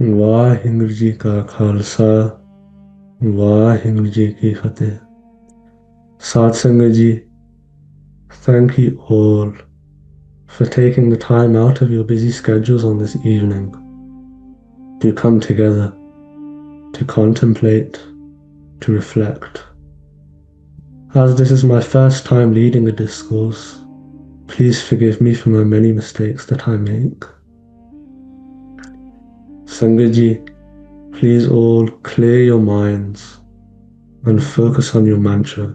ਵਾਹਿਗੁਰੂ ਜੀ ਕਾ ਖਾਲਸਾ ਵਾਹਿਗੁਰੂ ਜੀ ਕੀ ਫਤਿਹ Sad Sangat ji, thank you all for taking the time out of your busy schedules on this evening to come together, to contemplate, to reflect. As this is my first time leading a discourse, please forgive me for my many mistakes that I make. Sangat ji, please all clear your minds and focus on your mantra,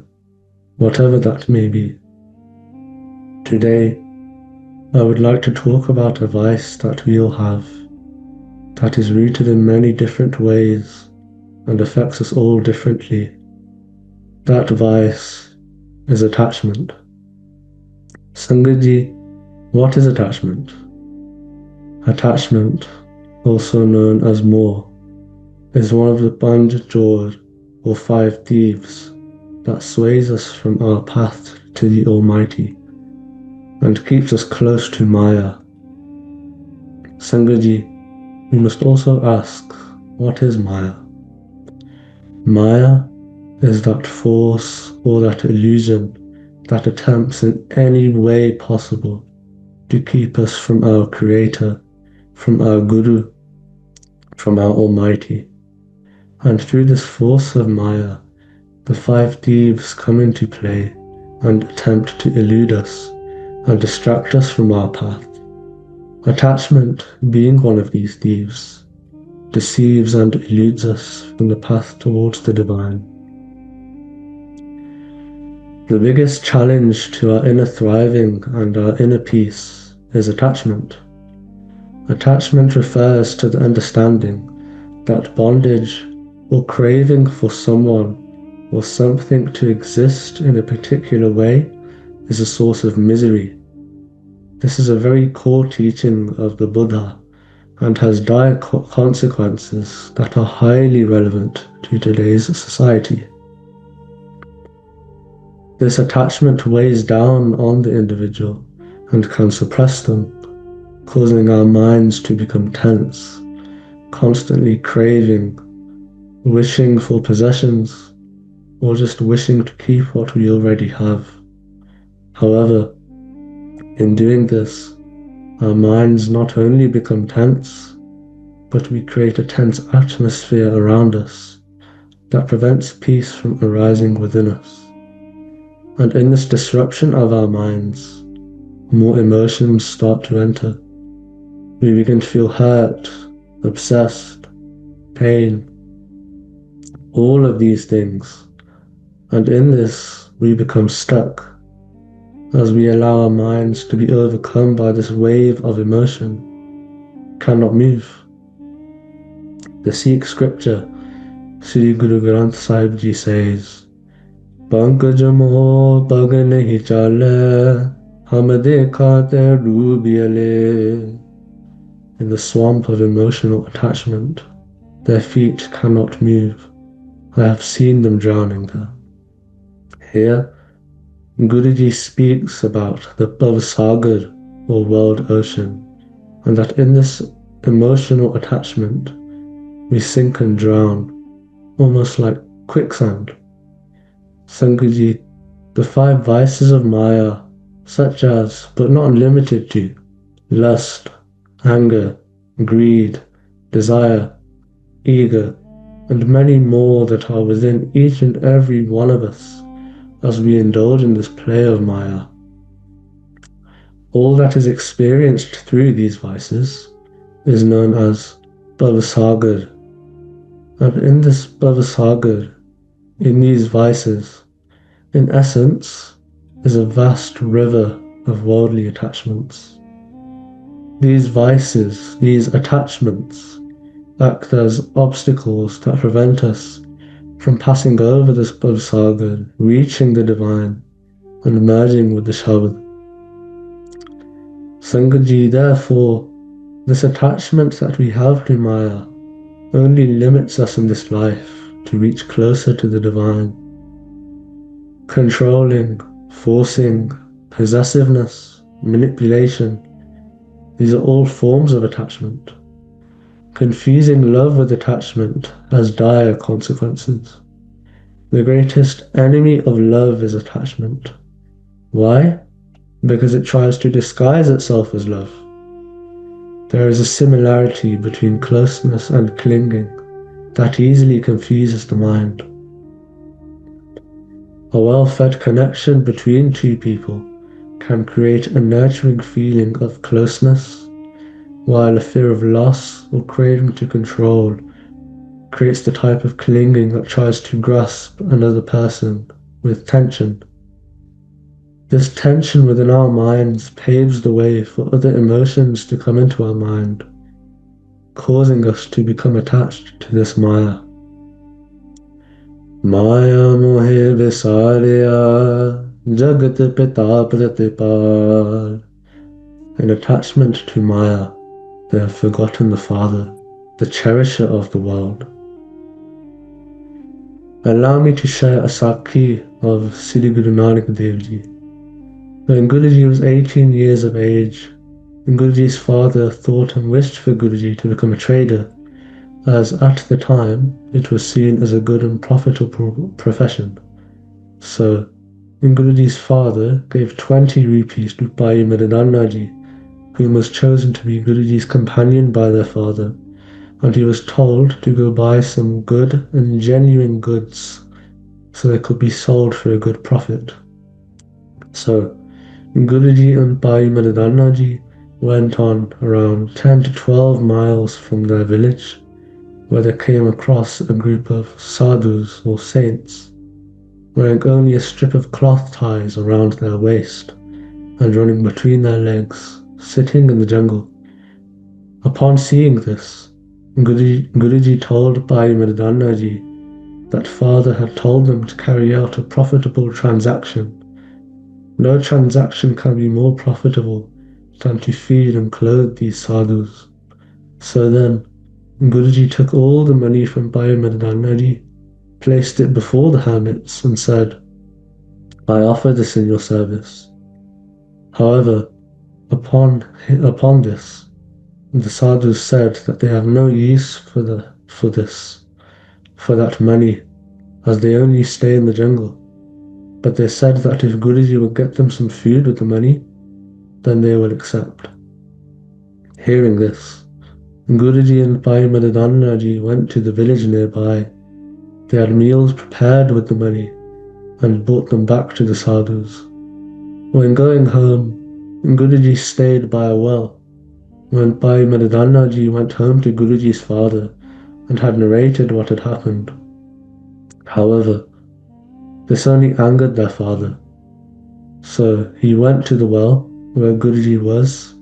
whatever that may be. Today, I would like to talk about a vice that we all have, that is rooted in many different ways and affects us all differently. That vice is attachment. Sangat ji, what is attachment? Attachment, also known as more, is one of the panj chor or 5 thieves that sways us from our path to the Almighty and keeps us close to Maya. Sangat ji, we must also ask, what is Maya? Maya is that force or that illusion that attempts in any way possible to keep us from our Creator, from our Guru, from our Almighty. And through this force of Maya, the 5 thieves come into play and attempt to elude us and distract us from our path. Attachment, being one of these thieves, deceives and eludes us from the path towards the divine. The biggest challenge to our inner thriving and our inner peace is attachment. Attachment refers to the understanding that bondage or craving for someone or something to exist in a particular way is a source of misery. This is a very core teaching of the Buddha and has dire consequences that are highly relevant to today's society. This attachment weighs down on the individual and can suppress them, causing our minds to become tense, constantly craving, wishing for possessions, or just wishing to keep what we already have. However, in doing this, our minds not only become tense, but we create a tense atmosphere around us that prevents peace from arising within us. And in this disruption of our minds, more emotions start to enter. We begin to feel hurt, obsessed, pain, all of these things. And in this, we become stuck as we allow our minds to be overcome by this wave of emotion, cannot move. The Sikh scripture, Sri Guru Granth Sahib Ji says, Pankaj moh pag nahi chale, hum dekha te doobyale. In the swamp of emotional attachment, their feet cannot move. I have seen them drowning there. Here, Guruji speaks about the Bhavasagar or world ocean, and that in this emotional attachment, we sink and drown, almost like quicksand. Sangat ji, the 5 vices of Maya, such as, but not limited to, lust, anger, greed, desire, ego, and many more that are within each and every one of us as we indulge in this play of Maya. All that is experienced through these vices is known as Bhavasagar. And in this Bhavasagar, in these vices, in essence, is a vast river of worldly attachments. These vices, these attachments, act as obstacles that prevent us from passing over this Bhavasagar, reaching the divine, and merging with the Shabad. Sangat ji, therefore, this attachment that we have to Maya only limits us in this life to reach closer to the divine. Controlling, forcing, possessiveness, manipulation, these are all forms of attachment. Confusing love with attachment has dire consequences. The greatest enemy of love is attachment. Why? Because it tries to disguise itself as love. There is a similarity between closeness and clinging that easily confuses the mind. A well-fed connection between two people can create a nurturing feeling of closeness, while a fear of loss or craving to control creates the type of clinging that tries to grasp another person with tension. This tension within our minds paves the way for other emotions to come into our mind, causing us to become attached to this Maya. Maya mohe visarya jagat pita pratipal. In attachment to Maya, they have forgotten the Father, the cherisher of the world. Allow me to share a Sakhi of Sri Guru Nanak Dev Ji. When Guruji was 18 years of age, Guruji's father thought and wished for Guruji to become a trader, as at the time it was seen as a good and profitable profession. So, Guruji's father gave 20 rupees to Bhai Mridanaji, whom was chosen to be Guruji's companion by their father, and he was told to go buy some good and genuine goods so they could be sold for a good profit. So, Guruji and Bhai Mridanaji went on around 10 to 12 miles from their village, where they came across a group of sadhus or saints, wearing only a strip of cloth ties around their waist and running between their legs, sitting in the jungle. Upon seeing this, Guruji told Bhai Mridanaji that father had told them to carry out a profitable transaction. No transaction can be more profitable than to feed and clothe these sadhus. So then, Guruji took all the money from Bhai Mridanaji, placed it before the hermits and said, I offer this in your service. However, upon this, the sadhus said that they have no use for that money, as they only stay in the jungle. But they said that if Guruji would get them some food with the money, then they will accept. Hearing this, Guruji and Bhai Mridanaji went to the village nearby. They had meals prepared with the money and brought them back to the sadhus. When going home, Guruji stayed by a well. When Bhai Mridanaji went home to Guruji's father and had narrated what had happened. However, this only angered their father. So he went to the well where Guruji was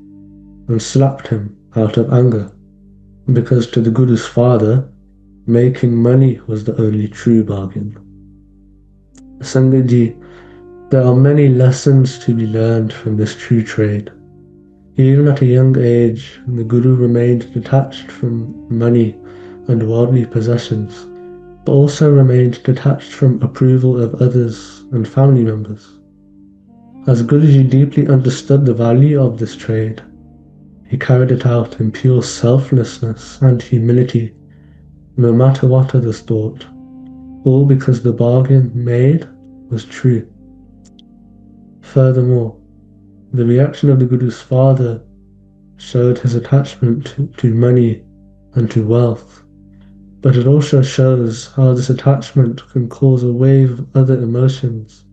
and slapped him out of anger, because to the Guru's father, making money was the only true bargain. Sangat Ji, there are many lessons to be learned from this true trade. Even at a young age, the Guru remained detached from money and worldly possessions, but also remained detached from approval of others and family members. As Guruji deeply understood the value of this trade, he carried it out in pure selflessness and humility, no matter what others thought, all because the bargain made was true. Furthermore, the reaction of the Guru's father showed his attachment to money and to wealth, but it also shows how this attachment can cause a wave of other emotions,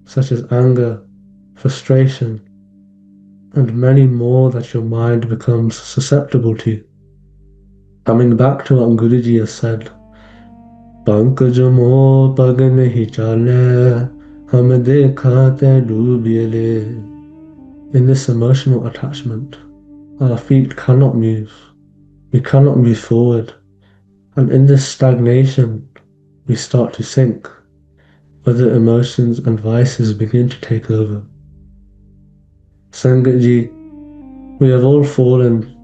such as anger, frustration, and many more that your mind becomes susceptible to. Coming back to what Guruji has said, Pankaj mo pag nahi chale, hum dekhate doobyele. In this emotional attachment, our feet cannot move, we cannot move forward, and in this stagnation, we start to sink. Other emotions and vices begin to take over. Sangat Ji, we have all fallen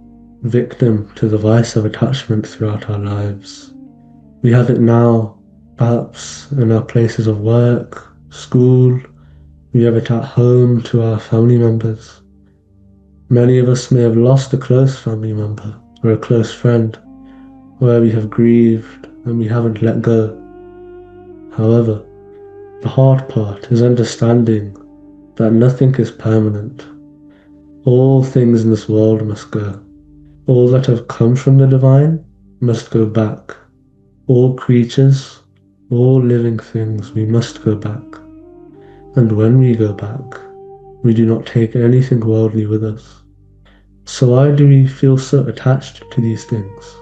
victim to the vice of attachment throughout our lives. We have it now, perhaps in our places of work, school. We have it at home to our family members. Many of us may have lost a close family member or a close friend, where we have grieved and we haven't let go. However, the hard part is understanding that nothing is permanent. All things in this world must go. All that have come from the divine must go back. All creatures, all living things, we must go back. And when we go back, we do not take anything worldly with us. So why do we feel so attached to these things?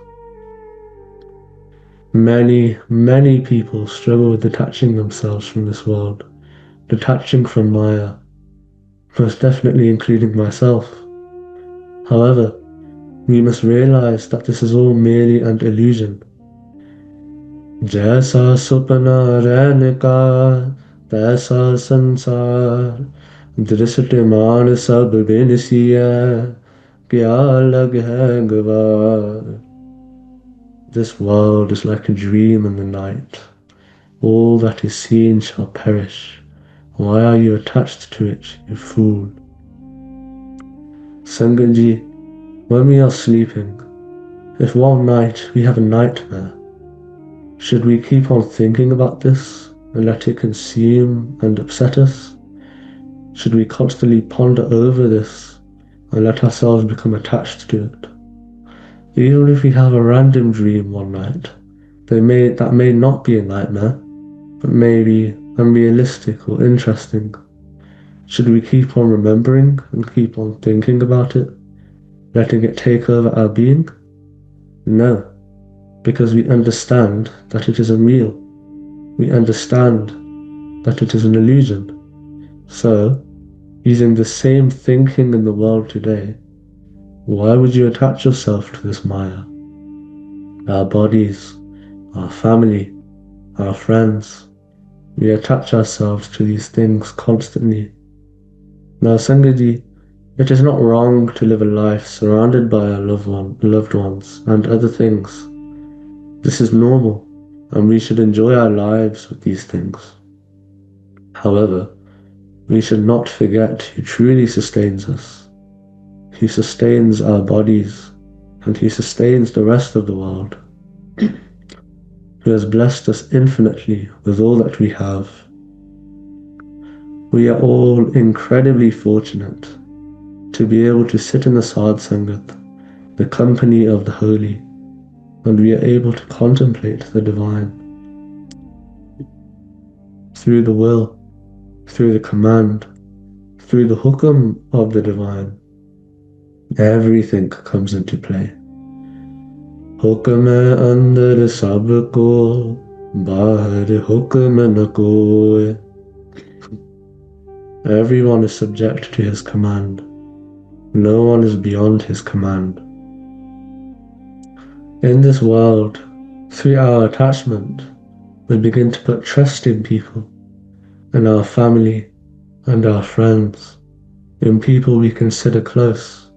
Many people struggle with detaching themselves from this world, detaching from Maya, most definitely including myself. However, we must realize that this is all merely an illusion. जैसा सपना रहने का तैसा संसार दृष्टिमान सब बेनसी है क्या अलग है गवार. This world is like a dream in the night. All that is seen shall perish. Why are you attached to it, you fool? Sangaji, when we are sleeping, if one night we have a nightmare, should we keep on thinking about this and let it consume and upset us? Should we constantly ponder over this and let ourselves become attached to it? Even if we have a random dream one night, that may not be a nightmare, but maybe unrealistic or interesting. Should we keep on remembering and keep on thinking about it, letting it take over our being? No, because we understand that it is unreal. We understand that it is an illusion. So, using the same thinking in the world today, why would you attach yourself to this Maya? Our bodies, our family, our friends, we attach ourselves to these things constantly. Now, Sangaji, it is not wrong to live a life surrounded by our loved ones and other things. This is normal, and we should enjoy our lives with these things. However, we should not forget who truly sustains us, who sustains our bodies, and who sustains the rest of the world, who has blessed us infinitely with all that we have. We are all incredibly fortunate to be able to sit in the Sadh Sangat, the company of the holy, and we are able to contemplate the divine. Through the will, through the command, through the hukam of the divine, everything comes into play. Hukam hai andar sab ko, bahar hukam na koi. Everyone is subject to his command. No one is beyond his command. In this world, through our attachment, we begin to put trust in people, in our family and our friends, in people we consider close.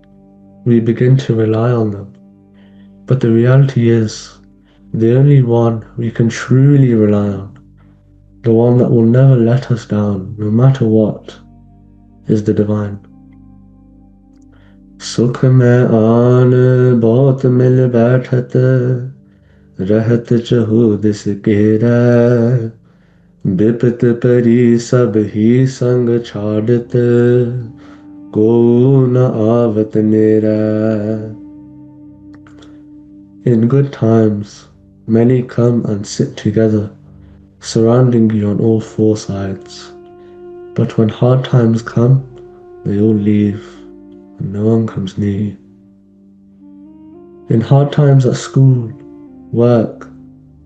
We begin to rely on them. But the reality is, the only one we can truly rely on, the one that will never let us down, no matter what, is the divine. सुख में आन बहुत मिल बैठत रहत चहु this केरा विपत परी सब ही संग छाड़त को न आवत नेरा. In good times, many come and sit together, surrounding you on all four sides. But when hard times come, they all leave, and no one comes near you. In hard times at school, work,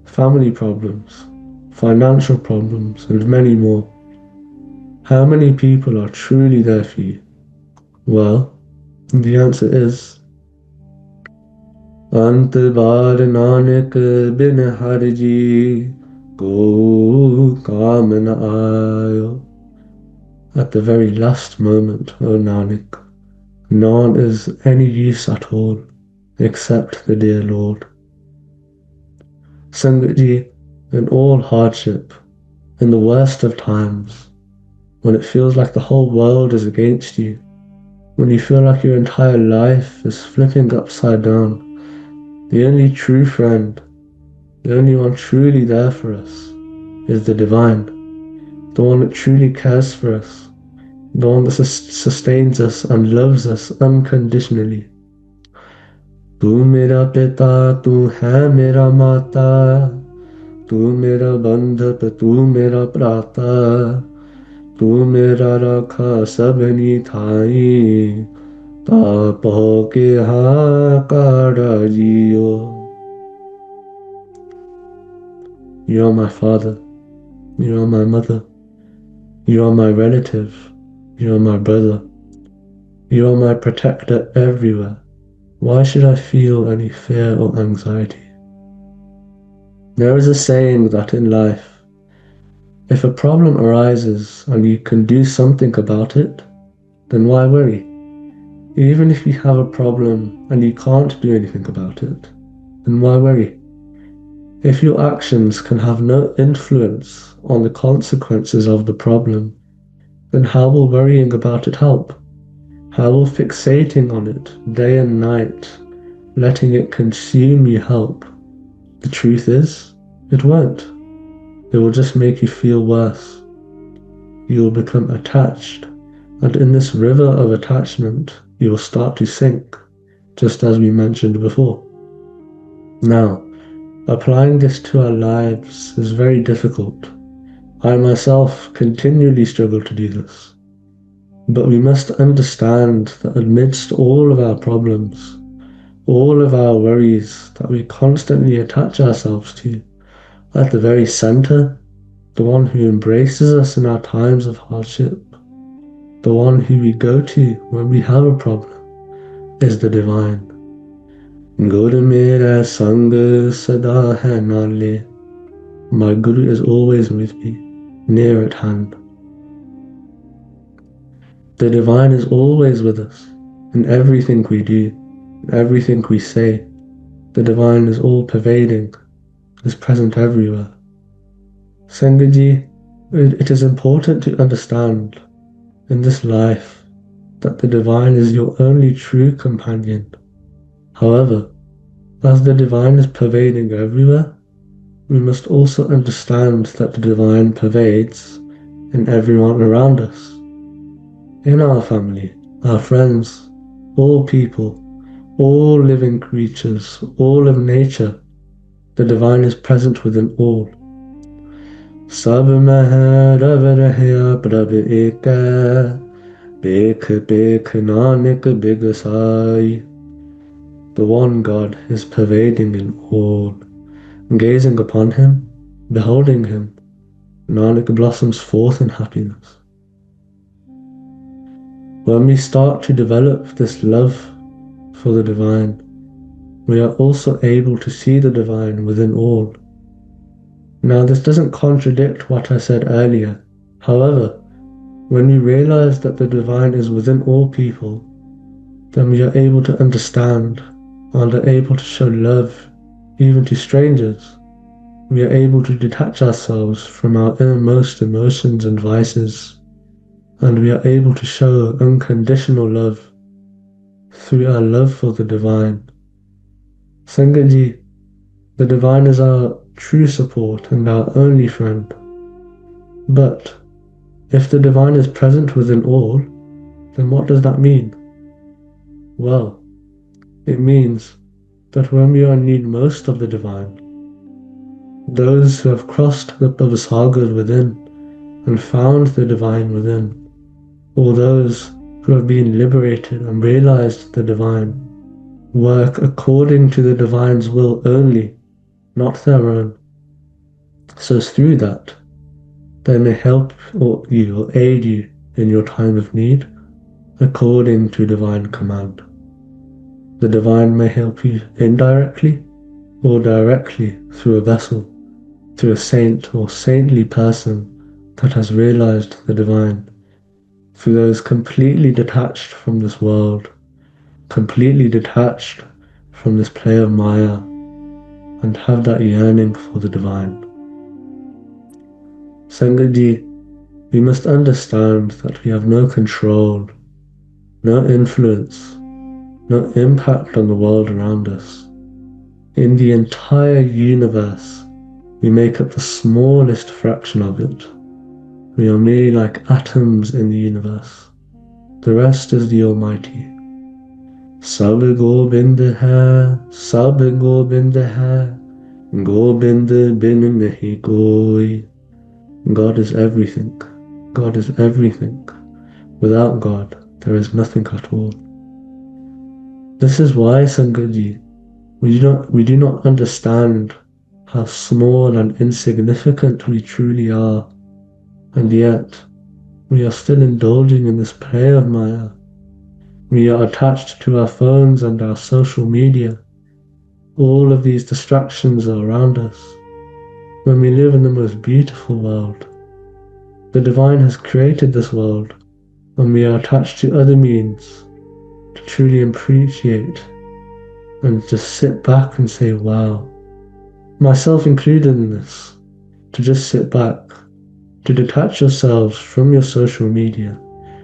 family problems, financial problems, and many more, how many people are truly there for you? Well, the answer is अंत बार नानक बिन हर जी को काम न आयो. At the very last moment, O Nanak, no one is any use at all except the dear Lord. Sangatji, in all hardship, in the worst of times, when it feels like the whole world is against you, when you feel like your entire life is flipping upside down, The only true friend, the only one truly there for us, is the divine, the one that truly cares for us, the one that sustains us and loves us unconditionally. तू मेरा पिता, तू है मेरा माता, तू मेरा बंधप, तू मेरा प्राता, तू मेरा राखा सबनी थाई, ताप हो के हाकारा जियो. You are my father, you are my mother, you are my relative, you are my brother, you are my protector everywhere. Why should I feel any fear or anxiety? There is a saying that in life, if a problem arises and you can do something about it, then why worry? Even if you have a problem and you can't do anything about it, then why worry? If your actions can have no influence on the consequences of the problem, then how will worrying about it help? How will fixating on it day and night, letting it consume you help? The truth is, it won't. It will just make you feel worse. You will become attached, and in this river of attachment, you will start to sink, just as we mentioned before. Now, applying this to our lives is very difficult. I myself continually struggle to do this. But we must understand that amidst all of our problems, all of our worries that we constantly attach ourselves to, at the very center, the one who embraces us in our times of hardship, the one who we go to when we have a problem, is the divine. Guru mera sang sada hai nale. My Guru is always with me, near at hand. The divine is always with us in everything we do, in everything we say. The divine is all pervading, is present everywhere. Sangaji, it is important to understand in this life that the divine is your only true companion. However, as the divine is pervading everywhere, we must also understand that the divine pervades in everyone around us. In our family, our friends, all people, all living creatures, all of nature, the divine is present within all. Sab mein hai Rav rahya Prabh eka, Bekh bekh nanak bigasai. The one God is pervading in all. Gazing upon him, beholding him, Nanak blossoms forth in happiness. When we start to develop this love for the divine, we are also able to see the divine within all. Now, this doesn't contradict what I said earlier. However, when we realize that the divine is within all people, then we are able to understand and are able to show love even to strangers. We are able to detach ourselves from our innermost emotions and vices, and we are able to show unconditional love through our love for the divine. Sangaji, the divine is our true support and our only friend. But if the divine is present within all, then what does that mean? Well, it means that when we are in need most of the divine, those who have crossed the Bhavasagar within and found the divine within, or those who have been liberated and realized the divine, work according to the divine's will only, not their own. So through that, they may help you or aid you in your time of need according to divine command. The divine may help you indirectly or directly through a vessel, through a saint or saintly person that has realized the divine, through those completely detached from this world, completely detached from this play of Maya, and have that yearning for the divine. Sangaji, we must understand that we have no control, no influence, no impact on the world around us. In the entire universe, we make up the smallest fraction of it. We are merely like atoms in the universe. The rest is the Almighty. Sab Gobind hai, Sab Gobind hai, Gobind bin nahi koi. God is everything. God is everything. Without God, there is nothing at all. This is why, Sangatji, we do not understand how small and insignificant we truly are, and yet we are still indulging in this play of Maya. We are attached to our phones and our social media. All of these distractions are around us. When we live in the most beautiful world, the Divine has created this world, and we are attached to other means to truly appreciate and just sit back and say, wow, myself included in this, to just sit back, to detach yourselves from your social media,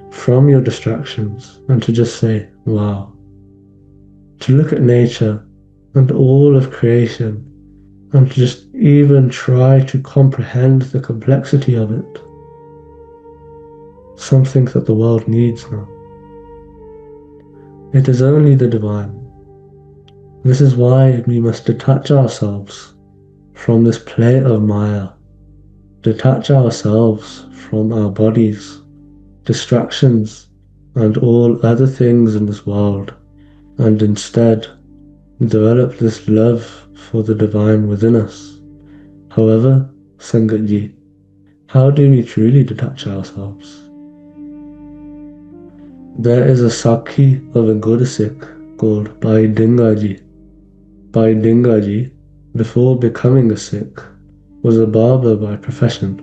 from your distractions, and to just say, wow. To look at nature and all of creation, and to just even try to comprehend the complexity of it. Something that the world needs now. It is only the Divine. This is why we must detach ourselves from this play of Maya, detach ourselves from our bodies, distractions, and all other things in this world, and instead develop this love for the Divine within us. However, Sangatji, how do we truly detach ourselves? There is a Sakhi of a good Sikh called Bhai Dingaji. Bhai Dingaji, before becoming a Sikh, was a barber by profession,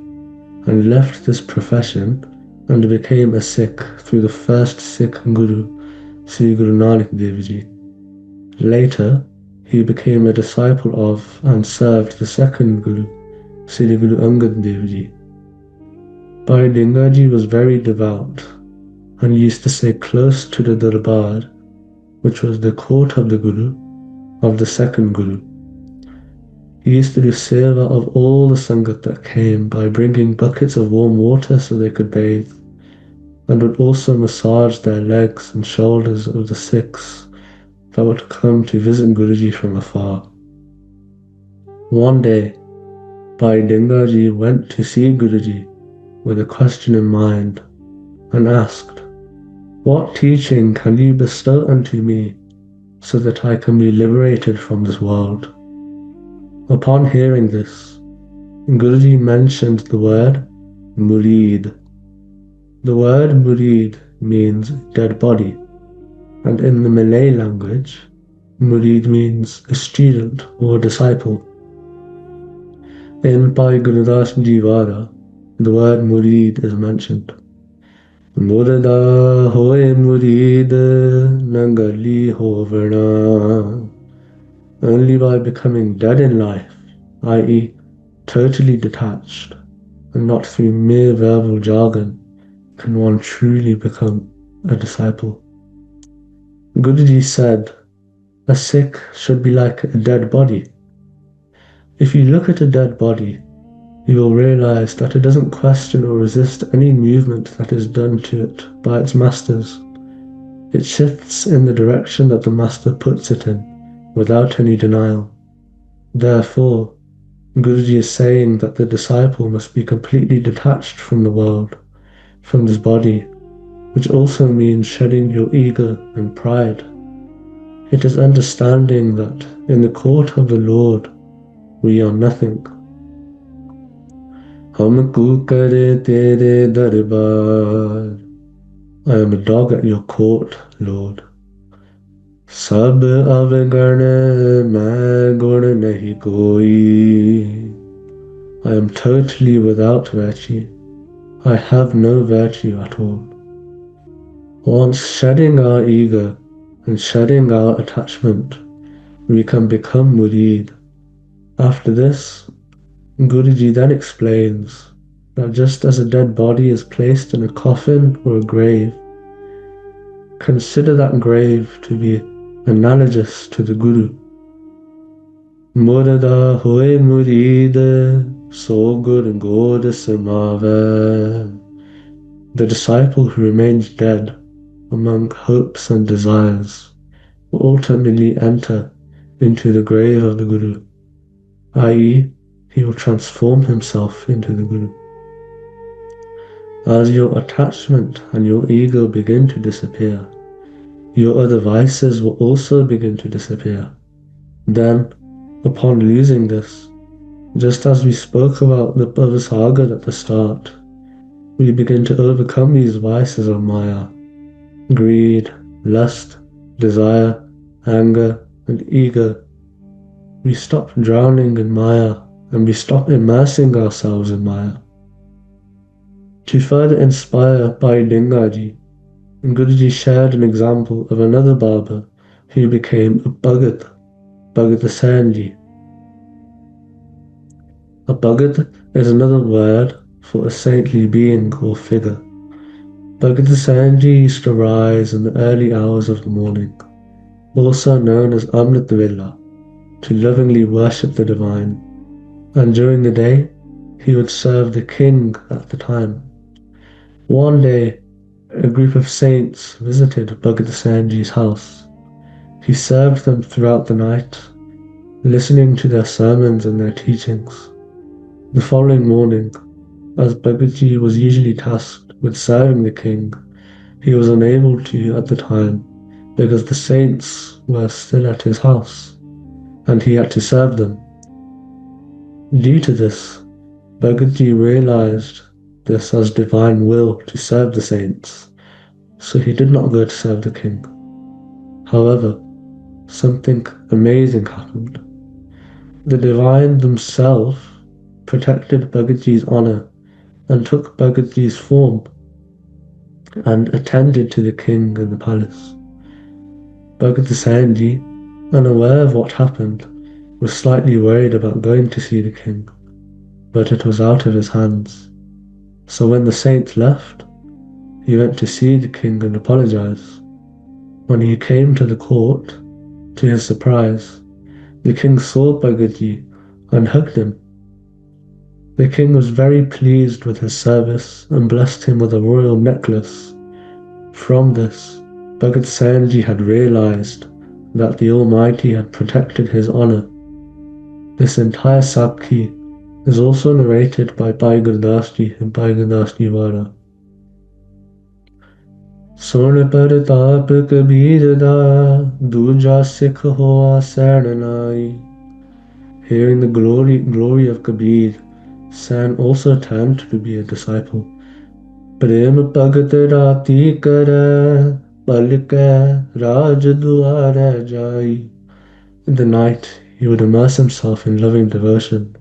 and left this profession and became a Sikh through the first Sikh Guru, Sri Guru Nanak Dev Ji. Later, he became a disciple of and served the second Guru, Sri Guru Angad Dev Ji. Bhai Dingaji was very devout and used to stay close to the Darbar, which was the court of the Guru, of the second Guru. He used to do seva of all the Sangat that came by bringing buckets of warm water so they could bathe, and would also massage their legs and shoulders of the Sikhs that would come to visit Guruji from afar. One day, Bhai Dingaji went to see Guruji with a question in mind and asked, "What teaching can you bestow unto me so that I can be liberated from this world?" Upon hearing this, Guruji mentioned the word murid. The word murid means dead body, and in the Malay language, murid means a student or disciple. In Bhai Gurudas Jiwara, the word murid is mentioned. Murda hoye murid nangali hovarna. Only by becoming dead in life, i.e. totally detached, and not through mere verbal jargon, can one truly become a disciple. Guruji said, a Sikh should be like a dead body. If you look at a dead body, you will realize that it doesn't question or resist any movement that is done to it by its masters. It shifts in the direction that the master puts it in, without any denial. Therefore, Guruji is saying that the disciple must be completely detached from the world, from this body, which also means shedding your ego and pride. It is understanding that in the court of the Lord, we are nothing. Humko kare tere darbar. I am a dog at your court, Lord. Sab avgarn main gun nahi koi. I am totally without virtue. I have no virtue at all. Once shedding our ego and shedding our attachment, we can become murid. After this, Guruji then explains that just as a dead body is placed in a coffin or a grave, consider that grave to be analogous to the Guru. Murada hoye murid, so good and good samave. The disciple who remains dead among hopes and desires will ultimately enter into the grave of the Guru, i.e., he will transform himself into the Guru. As your attachment and your ego begin to disappear, your other vices will also begin to disappear. Then, upon losing this, just as we spoke about the Bhavasagar at the start, we begin to overcome these vices of Maya, greed, lust, desire, anger, and ego. We stop drowning in Maya and we stop immersing ourselves in Maya. To further inspire Bhai Dingaji, Guruji shared an example of another Baba who became a Bhagat, Bhagat Sanji. A Bhagat is another word for a saintly being or figure. Bhagat Sanji used to rise in the early hours of the morning, also known as Amrit Vela, to lovingly worship the divine, and during the day he would serve the king at the time. One day, a group of saints visited Bhagat Sanji's house. He served them throughout the night, listening to their sermons and their teachings. The following morning, as Bhagatji was usually tasked with serving the king, he was unable to at the time because the saints were still at his house, and he had to serve them. Due to this, Bhagatji realized this as divine will to serve the saints, so he did not go to serve the king. However, something amazing happened. The divine themselves protected Bhagatji's honor and took Bhagatji's form and attended to the king in the palace. Bhagat Sanji, unaware of what happened, was slightly worried about going to see the king, but it was out of his hands. So when the saint left, he went to see the king and apologize. When he came to the court, to his surprise, the king saw Bhagatji and hugged him. The king was very pleased with his service and blessed him with a royal necklace. From this, Bhagat Sanji had realized that the Almighty had protected his honor. This entire Sakhi is also narrated by Bhai Gurdas Ji and Bhai Gurdas Ji Wara. Sun Pratap Kabir Da, Duja Sikh Hoa Saranai. Hearing the glory of Kabir, San also turned to be a disciple. Prem Bhagat Rati Kare, Palke Raj Duare Jai. In the night, he would immerse himself in loving devotion,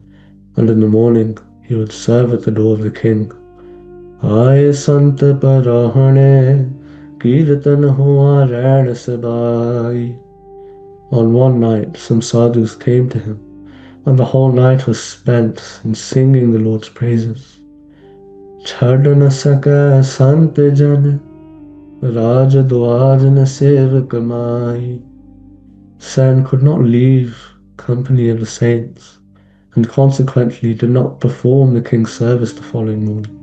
and in the morning, he would serve at the door of the king. Aye Sant Parahane, Kirtan Hua Ran Sabai. On one night, some sadhus came to him, and the whole night was spent in singing the Lord's praises. Chhad na saka Sant Jan, Raj Dwaj na Sev Kamai. San could not leave company of the saints, and consequently did not perform the king's service the following morning.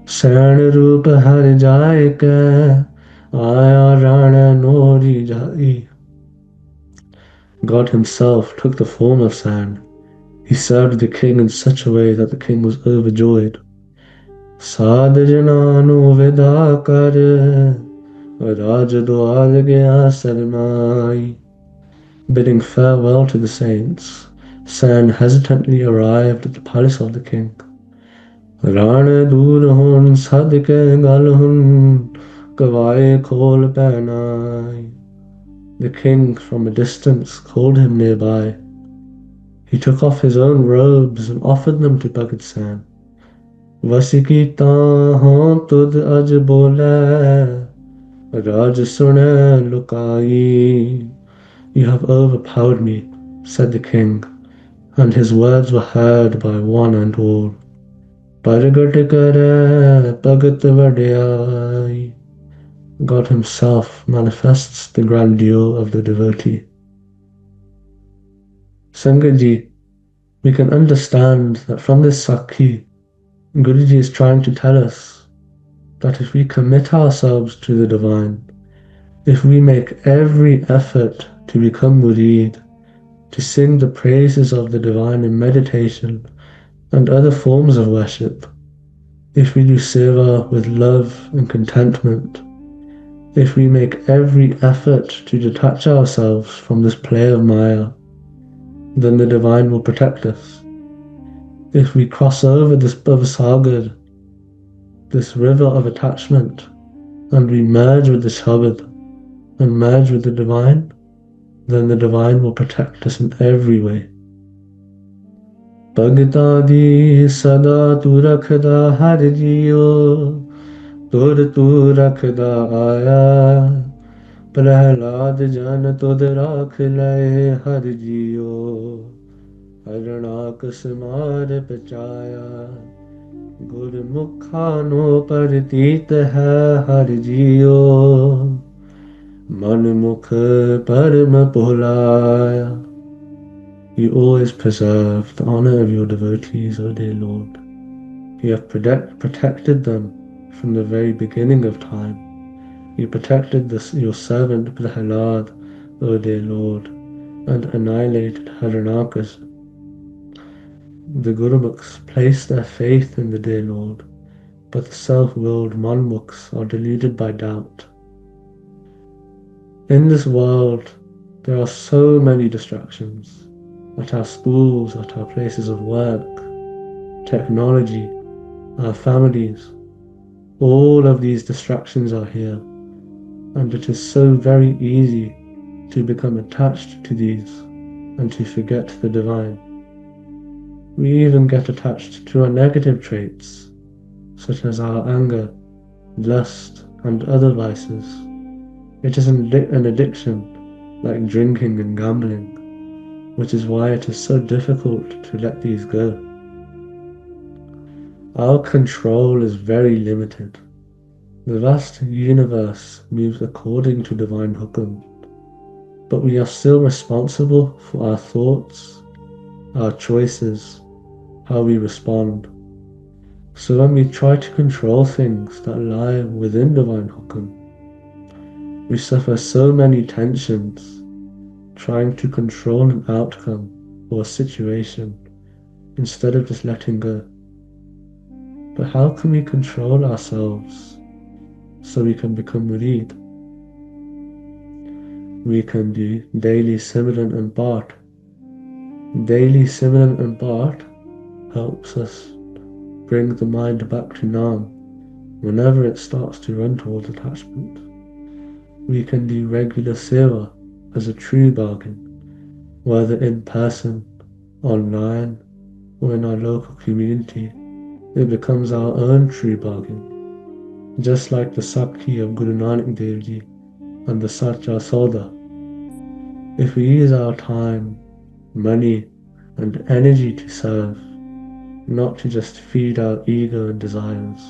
San Rup Har Jai Ka, Aya Rana Nori Jai. God himself took the form of San. He served the king in such a way that the king was overjoyed. Sadjananu Vida Kar, Raj Dwaj Gya Sarmai. Bidding farewell to the saints, San hesitantly arrived at the palace of the king. Rana Durhun Sadike Galhun Kavai Kol Panai. The king from a distance called him nearby. He took off his own robes and offered them to Bhagat San. Vasikita han tud aj bole, Raj sune lukai. You have overpowered me, said the king, and his words were heard by one and all. Paragat kare Bhagat vadiyai. God himself manifests the grandeur of the devotee. Sangatji, we can understand that from this Sakhi, Guruji is trying to tell us that if we commit ourselves to the divine, if we make every effort to become murid, to sing the praises of the divine in meditation and other forms of worship, if we do seva with love and contentment, if we make every effort to detach ourselves from this play of Maya, then the divine will protect us. If we cross over this Bhavasagar, this river of attachment, and we merge with the Shabad and merge with the divine, then the divine will protect us in every way. Bhagta di sada tu rakhda har jiyo, tur tu rakhda aya, Prahlad जन तुद राख लय हर जियो हरणाक समार पचाया गुरमुखानो परतीत है हर जियो मन मुख परम भुलाया. You always preserve the honor of your devotees, O dear Lord. You have protected them from the very beginning of time. You protected your servant Prahalad, O dear Lord, and annihilated Haranakas. The Gurumukhs place their faith in the dear Lord, but the self-willed Manmukhs are deluded by doubt. In this world, there are so many distractions. At our schools, at our places of work, technology, our families, all of these distractions are here. And it is so very easy to become attached to these and to forget the divine. We even get attached to our negative traits, such as our anger, lust, and other vices. It is an addiction, like drinking and gambling, which is why it is so difficult to let these go. Our control is very limited. The vast universe moves according to divine hukum, but we are still responsible for our thoughts, our choices, how we respond. So when we try to control things that lie within divine hukum, we suffer so many tensions trying to control an outcome or a situation instead of just letting go. But how can we control ourselves so we can become murid? We can do daily Simran and Path. Daily Simran and Path helps us bring the mind back to Nam whenever it starts to run towards attachment. We can do regular seva as a true bargain, whether in person, online, or in our local community. It becomes our own true bargain, just like the Sakhi of Guru Nanak Dev Ji and the Sacha Sauda. If we use our time, money, and energy to serve, not to just feed our ego and desires,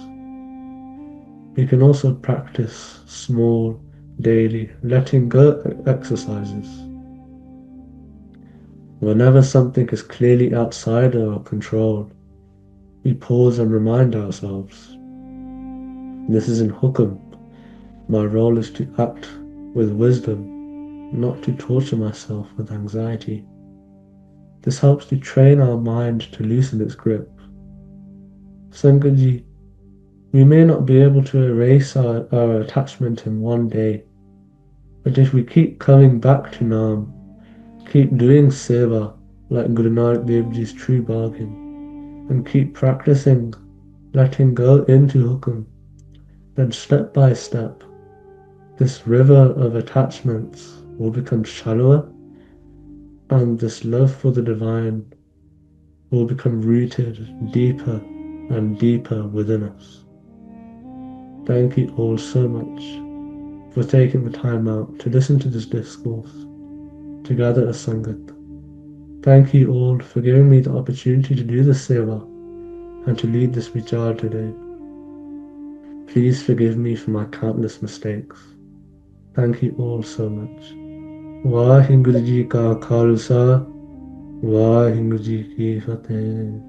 we can also practice small, daily letting go exercises. Whenever something is clearly outside our control, we pause and remind ourselves, this is in hukum. My role is to act with wisdom, not to torture myself with anxiety. This helps to train our mind to loosen its grip. Sangatji, we may not be able to erase our attachment in one day, but if we keep coming back to Nam, keep doing seva like Guru Nanak Dev Ji's true bargain, and keep practicing letting go into hukum, then step by step, this river of attachments will become shallower, and this love for the divine will become rooted deeper and deeper within us. Thank you all so much for taking the time out to listen to this discourse, to gather a Sangat. Thank you all for giving me the opportunity to do this seva and to lead this vichar today. Please forgive me for my countless mistakes. Thank you all so much. Vaheguru Ji Ka Khalsa, Waheguru ji Ki Fateh.